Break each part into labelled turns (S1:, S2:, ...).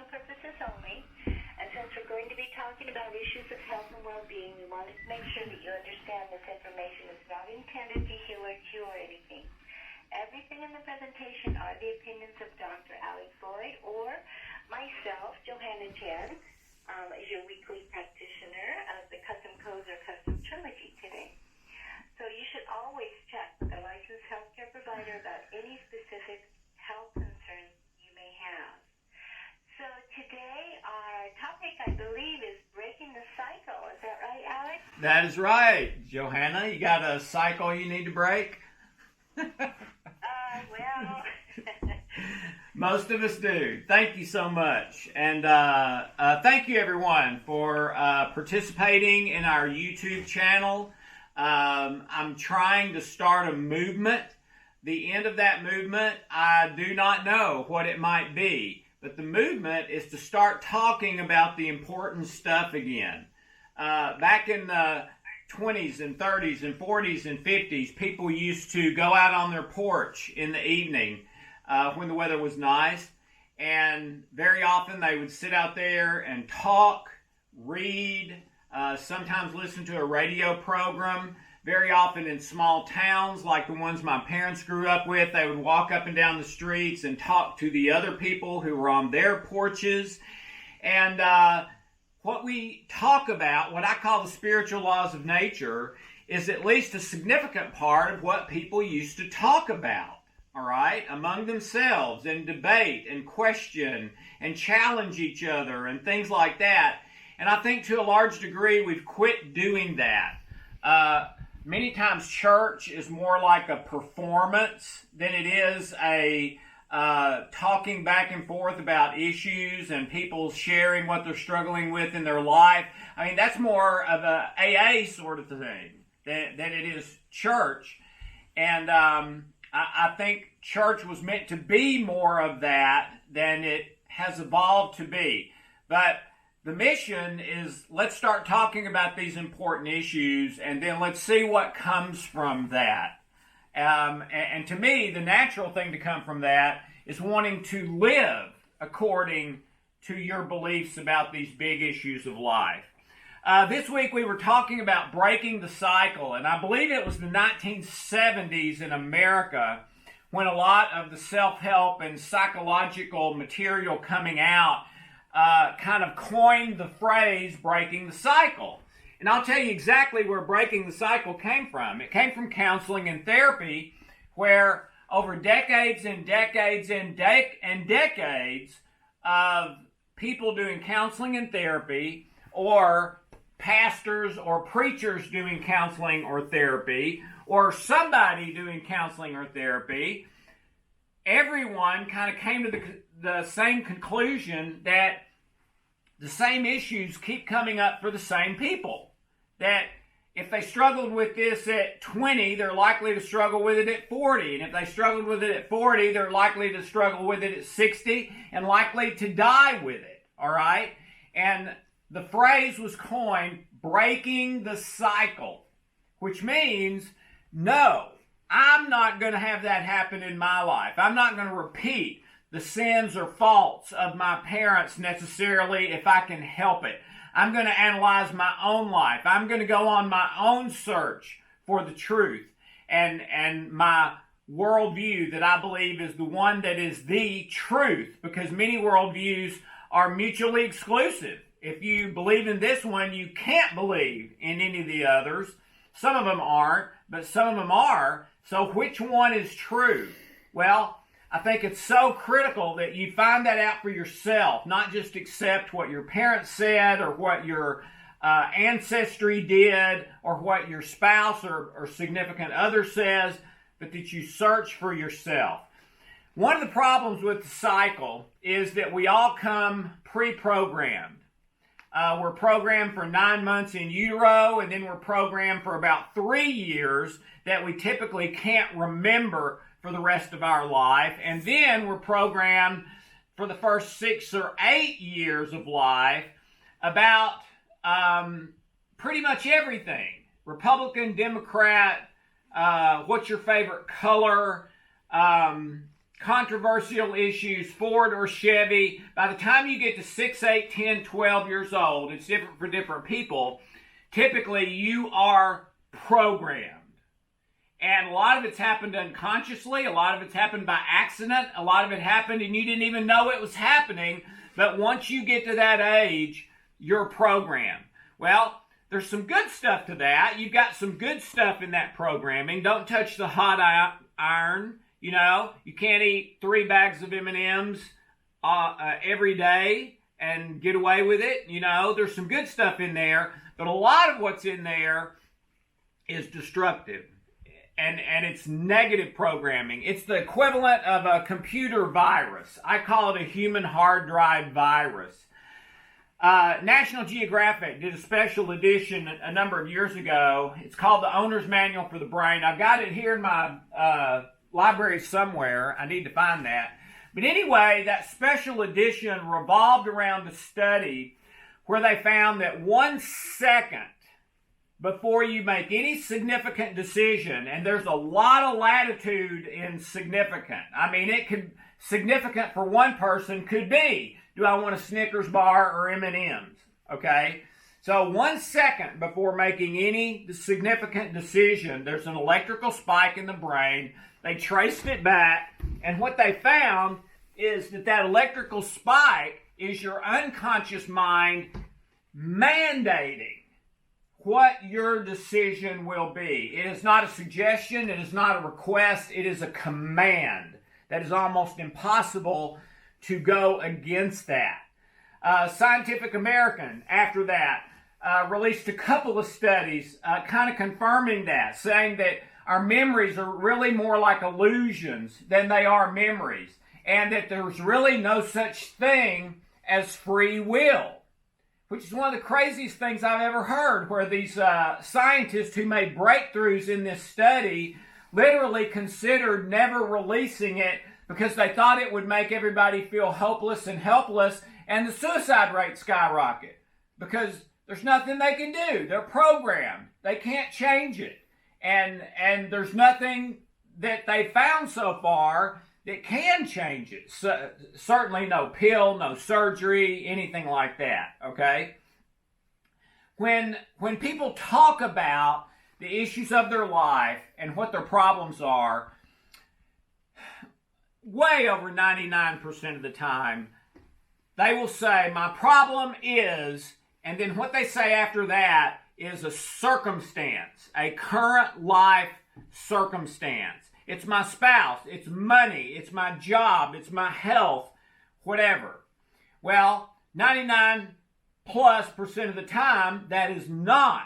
S1: purposes only. And since we're going to be talking about issues of health and well-being, we want to make sure that you understand this information is not intended to heal or cure anything. Everything in the presentation are the opinions of Dr. Loyd or myself, Johanna Jen, as your weekly practitioner of the Custom Codes or Custom Trilogy today. So you should always check with a licensed healthcare provider about any specific health concerns you may have. So today our topic, I believe, is breaking the cycle. Is that right, Alex?
S2: That is right, Johanna. You got a cycle you need to break?
S1: Well...
S2: Most of us do. Thank you so much. And thank you, everyone, for participating in our YouTube channel. I'm trying to start a movement. The end of that movement, I do not know what it might be. But the movement is to start talking about the important stuff again. Back in the 20s and 30s and 40s and 50s, people used to go out on their porch in the evening when the weather was nice, and very often they would sit out there and talk, read, sometimes listen to a radio program. Very often in small towns like the ones my parents grew up with, they would walk up and down the streets and talk to the other people who were on their porches. And what we talk about, what I call the spiritual laws of nature, is at least a significant part of what people used to talk about. All right, among themselves, and debate and question and challenge each other and things like that. And I think to a large degree we've quit doing that. Many times church is more like a performance than it is a talking back and forth about issues and people sharing what they're struggling with in their life. I mean, that's more of a AA sort of thing than it is church. And I think church was meant to be more of that than it has evolved to be. But the mission is, let's start talking about these important issues, and then let's see what comes from that. And to me, the natural thing to come from that is wanting to live according to your beliefs about these big issues of life. This week we were talking about breaking the cycle, and I believe it was the 1970s in America when a lot of the self-help and psychological material coming out kind of coined the phrase breaking the cycle. And I'll tell you exactly where breaking the cycle came from. It came from counseling and therapy, where over decades and decades and decades of people doing counseling and therapy, or pastors or preachers doing counseling or therapy, or somebody doing counseling or therapy, everyone kind of came to the same conclusion that the same issues keep coming up for the same people. That if they struggled with this at 20, they're likely to struggle with it at 40. And if they struggled with it at 40, they're likely to struggle with it at 60 and likely to die with it. All right? And the phrase was coined, breaking the cycle, which means, no, I'm not going to have that happen in my life. I'm not going to repeat the sins or faults of my parents necessarily if I can help it. I'm going to analyze my own life. I'm going to go on my own search for the truth and my worldview that I believe is the one that is the truth, because many worldviews are mutually exclusive. If you believe in this one, you can't believe in any of the others. Some of them aren't, but some of them are. So which one is true? Well, I think it's so critical that you find that out for yourself, not just accept what your parents said or what your ancestry did or what your spouse or significant other says, but that you search for yourself. One of the problems with the cycle is that we all come pre-programmed. We're programmed for 9 months in utero, and then we're programmed for about 3 years that we typically can't remember for the rest of our life. And then we're programmed for the first 6 or 8 years of life about pretty much everything. Republican, Democrat, what's your favorite color, controversial issues, Ford or Chevy, by the time you get to 6, 8, 10, 12 years old, it's different for different people, typically you are programmed. And a lot of it's happened unconsciously, a lot of it's happened by accident, a lot of it happened and you didn't even know it was happening, but once you get to that age, you're programmed. Well, there's some good stuff to that. You've got some good stuff in that programming. Don't touch the hot iron. You know, you can't eat 3 bags of M&Ms every day and get away with it. You know, there's some good stuff in there, but a lot of what's in there is destructive. And it's negative programming. It's the equivalent of a computer virus. I call it a human hard drive virus. National Geographic did a special edition a number of years ago. It's called The Owner's Manual for the Brain. I've got it here in my library somewhere. I need to find that. But anyway, that special edition revolved around a study where they found that 1 second before you make any significant decision, and there's a lot of latitude in significant. I mean, it could, significant for one person could be, do I want a Snickers bar or M&Ms? Okay? So 1 second before making any significant decision, there's an electrical spike in the brain. They traced it back, and what they found is that electrical spike is your unconscious mind mandating what your decision will be. It is not a suggestion, it is not a request, it is a command that is almost impossible to go against that. Scientific American, after that, released a couple of studies kind of confirming that, saying that our memories are really more like illusions than they are memories, and that there's really no such thing as free will, which is one of the craziest things I've ever heard, where these scientists who made breakthroughs in this study literally considered never releasing it because they thought it would make everybody feel hopeless and helpless, and the suicide rate skyrocket because there's nothing they can do. They're programmed. They can't change it. And there's nothing that they found so far that can change it. So, certainly no pill, no surgery, anything like that, okay? When people talk about the issues of their life and what their problems are, way over 99% of the time, they will say, my problem is, and then what they say after that is a circumstance, a current life circumstance. It's my spouse, it's money, it's my job, it's my health, whatever. Well, 99+% of the time, that is not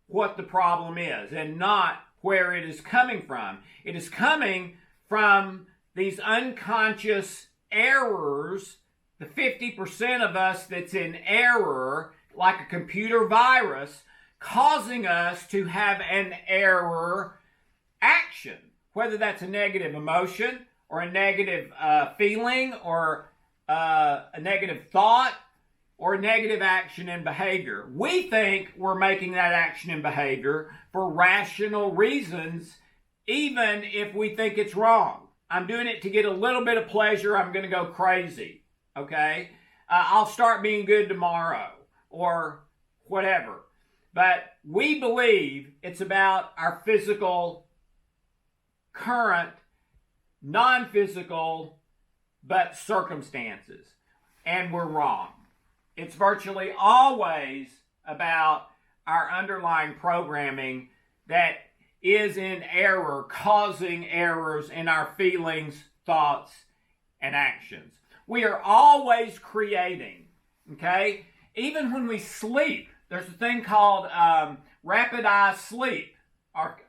S2: what the problem is and not where it is coming from. It is coming from these unconscious errors, the 50% of us that's in error, like a computer virus, causing us to have an error action. Whether that's a negative emotion or a negative feeling or a negative thought or a negative action and behavior. We think we're making that action and behavior for rational reasons, even if we think it's wrong. I'm doing it to get a little bit of pleasure. I'm going to go crazy, okay? I'll start being good tomorrow or whatever. But we believe it's about our physical current, non-physical, but circumstances. And we're wrong. It's virtually always about our underlying programming that is in error, causing errors in our feelings, thoughts, and actions. We are always creating, okay? Even when we sleep, there's a thing called rapid eye sleep,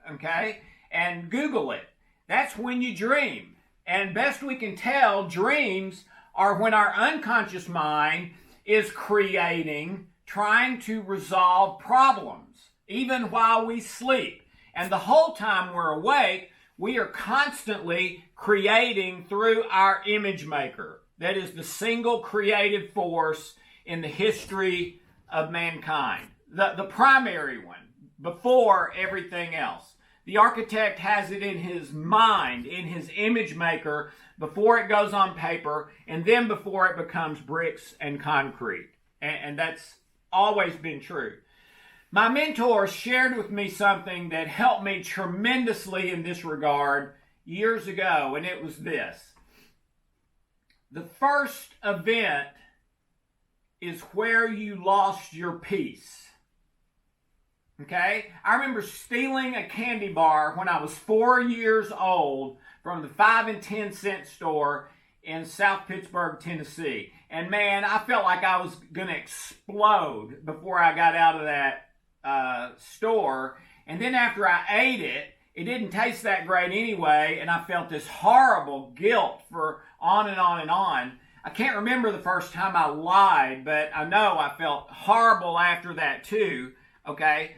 S2: okay? And Google it. That's when you dream. And best we can tell, dreams are when our unconscious mind is creating, trying to resolve problems, even while we sleep. And the whole time we're awake, we are constantly creating through our image maker. That is the single creative force in the history of mankind. The primary one, before everything else. The architect has it in his mind, in his image maker, before it goes on paper, and then before it becomes bricks and concrete. And that's always been true. My mentor shared with me something that helped me tremendously in this regard years ago, and it was this. The first event is where you lost your peace. Okay? I remember stealing a candy bar when I was 4 years old from the 5 and 10 cent store in South Pittsburgh, Tennessee. And man, I felt like I was going to explode before I got out of that store. And then after I ate it, it didn't taste that great anyway, and I felt this horrible guilt for on and on and on. I can't remember the first time I lied, but I know I felt horrible after that too, okay?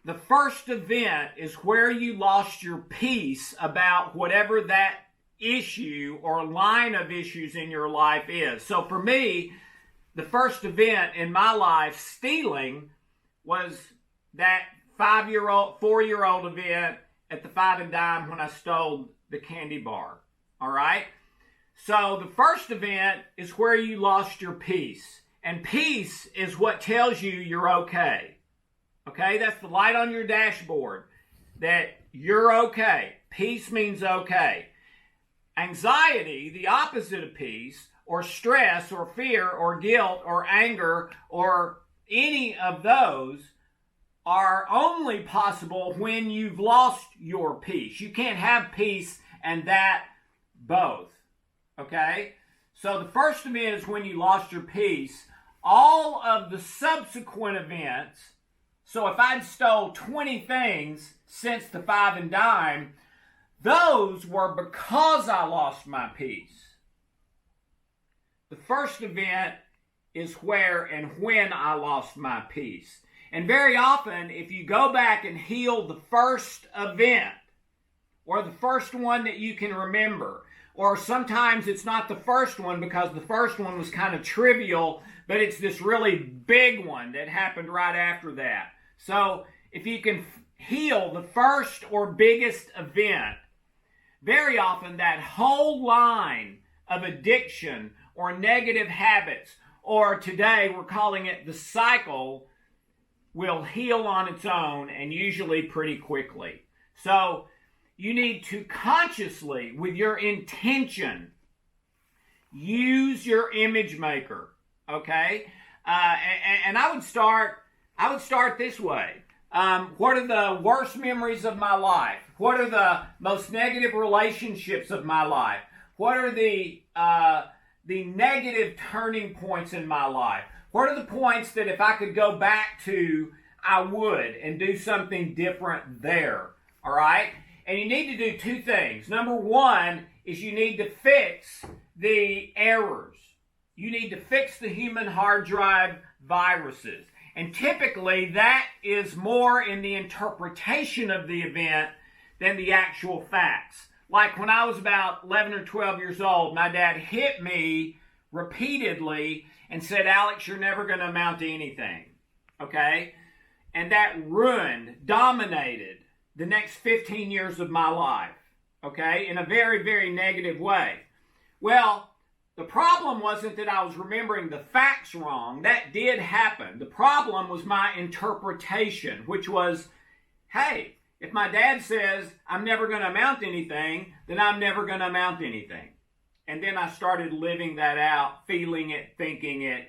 S2: The first event is where you lost your peace about whatever that issue or line of issues in your life is. So for me, the first event in my life, stealing, was that 4-year-old event at the 5 and dime when I stole the candy bar. All right? So the first event is where you lost your peace. And peace is what tells you you're okay. Okay? That's the light on your dashboard that you're okay. Peace means okay. Anxiety, the opposite of peace, or stress, or fear, or guilt, or anger, or any of those are only possible when you've lost your peace. You can't have peace and that both. Okay? So the first event is when you lost your peace. All of the subsequent events, so if I'd stole 20 things since the 5 and dime, those were because I lost my peace. The first event is where and when I lost my peace. And very often, if you go back and heal the first event, or the first one that you can remember, or sometimes it's not the first one because the first one was kind of trivial, but it's this really big one that happened right after that. So if you can heal the first or biggest event, very often that whole line of addiction or negative habits, or today we're calling it the cycle, will heal on its own and usually pretty quickly. So you need to consciously, with your intention, use your image maker. Okay, and I would start this way. What are the worst memories of my life? What are the most negative relationships of my life? What are the negative turning points in my life? What are the points that if I could go back to, I would, and do something different there? All right? And you need to do two things. Number one is you need to fix the errors. You need to fix the human hard drive viruses. And typically that is more in the interpretation of the event than the actual facts. Like when I was about 11 or 12 years old, my dad hit me repeatedly and said, "Alex, you're never going to amount to anything." Okay? And that dominated the next 15 years of my life. Okay? In a very, very negative way. Well, the problem wasn't that I was remembering the facts wrong. That did happen. The problem was my interpretation, which was, hey, if my dad says I'm never going to amount to anything, then I'm never going to amount to anything. And then I started living that out, feeling it, thinking it,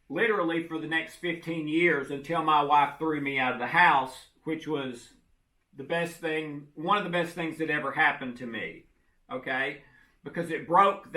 S2: literally for the next 15 years until my wife threw me out of the house, which was the best thing, one of the best things that ever happened to me. Okay? Because it broke,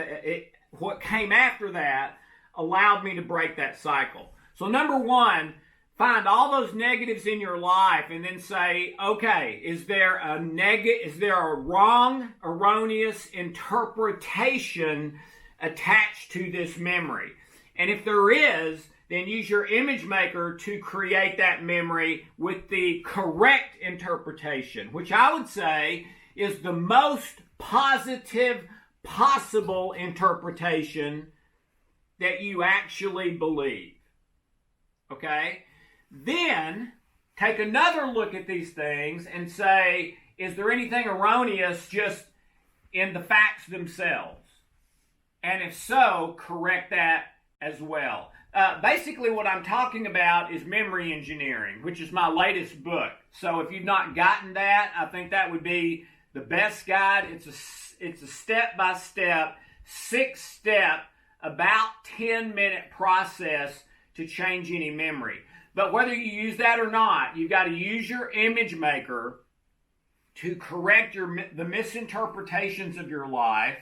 S2: what came after that allowed me to break that cycle. So number one, find all those negatives in your life and then say, okay, is there a wrong, erroneous interpretation attached to this memory? And if there is, then use your image maker to create that memory with the correct interpretation, which I would say is the most positive possible interpretation that you actually believe. Okay? Then take another look at these things and say, is there anything erroneous just in the facts themselves? And if so, correct that as well. Basically, what I'm talking about is memory engineering, which is my latest book. So if you've not gotten that, I think that would be the best guide. It's a step-by-step, 6-step, about 10-minute process to change any memory. But whether you use that or not, you've got to use your image maker to correct the misinterpretations of your life,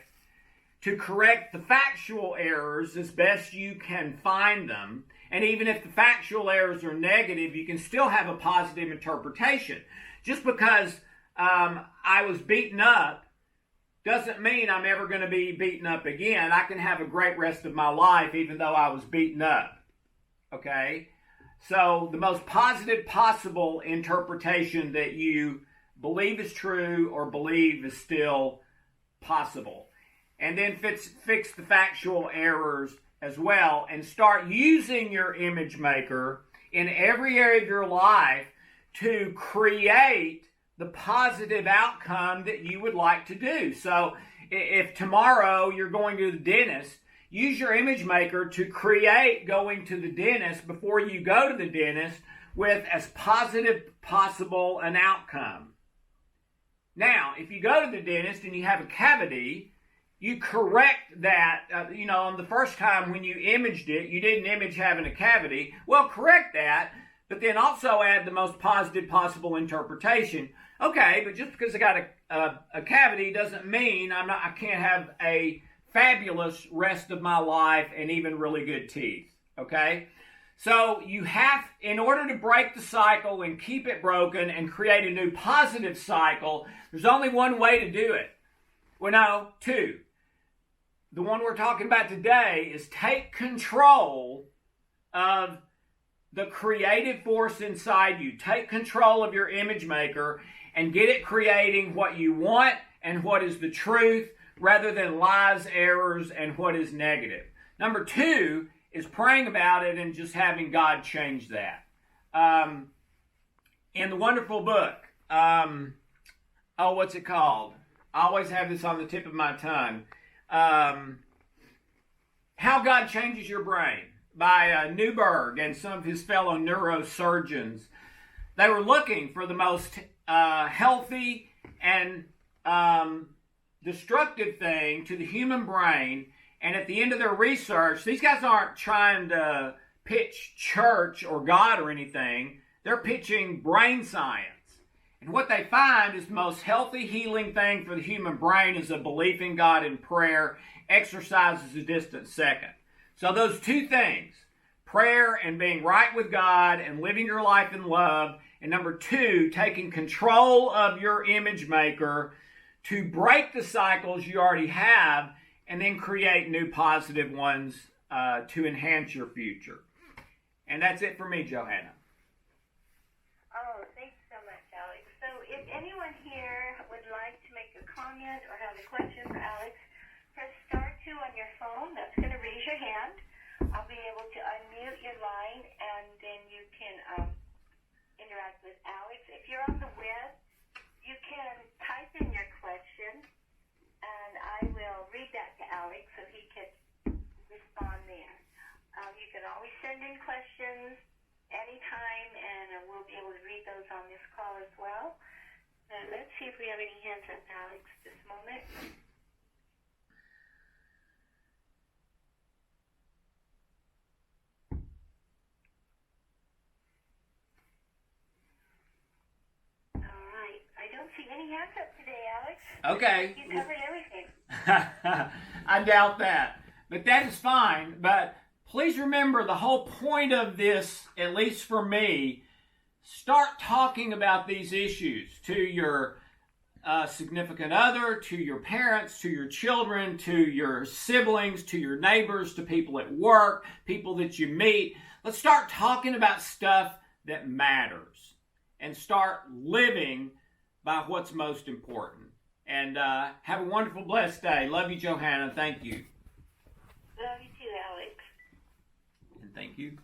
S2: to correct the factual errors as best you can find them. And even if the factual errors are negative, you can still have a positive interpretation. Just because I was beaten up doesn't mean I'm ever going to be beaten up again. I can have a great rest of my life even though I was beaten up. Okay? So the most positive possible interpretation that you believe is true or believe is still possible. And then fix the factual errors as well, and start using your image maker in every area of your life to create the positive outcome that you would like to do. So if tomorrow you're going to the dentist, use your image maker to create going to the dentist before you go to the dentist with as positive possible an outcome. Now, if you go to the dentist and you have a cavity, you correct that, on the first time when you imaged it, you didn't image having a cavity. Well, correct that, but then also add the most positive possible interpretation. Okay, but just because I got a cavity doesn't mean I can't have a fabulous rest of my life and even really good teeth. Okay? So you have, in order to break the cycle and keep it broken and create a new positive cycle, there's only one way to do it. Well, no, two. The one we're talking about today is take control of the creative force inside you. Take control of your image maker and get it creating what you want and what is the truth rather than lies, errors, and what is negative. Number two is praying about it and just having God change that. In the wonderful book, what's it called? I always have this on the tip of my tongue. How God Changes Your Brain by Newberg and some of his fellow neurosurgeons. They were looking for the most healthy and destructive thing to the human brain. And at the end of their research, these guys aren't trying to pitch church or God or anything. They're pitching brain science. And what they find is the most healthy, healing thing for the human brain is a belief in God and prayer. Exercise is a distant second. So those two things, prayer and being right with God and living your life in love, and number two, taking control of your image maker to break the cycles you already have and then create new positive ones to enhance your future. And that's it for me, Johanna.
S1: Oh, thanks so much, Alex. So if anyone here would like to make a comment or have a question for Alex, press star 2 on your phone. That's going to raise your hand. I'll be able to unmute your line, and then you can interact with Alex. If you're on the web, you can type in your question, and I will read that to Alex so he can respond there. You can always send in questions anytime, and we'll be able to read those on this call as well. Let's see if we have any hands up, Alex, this moment. All right. I don't see any hands up today, Alex.
S2: Okay.
S1: You covered everything.
S2: I doubt that. But that is fine. But please remember the whole point of this, at least for me, start talking about these issues to your significant other, to your parents, to your children, to your siblings, to your neighbors, to people at work, people that you meet. Let's start talking about stuff that matters and start living by what's most important. And have a wonderful, blessed day. Love you, Johanna. Thank you.
S1: Love you too, Alex.
S2: And thank you.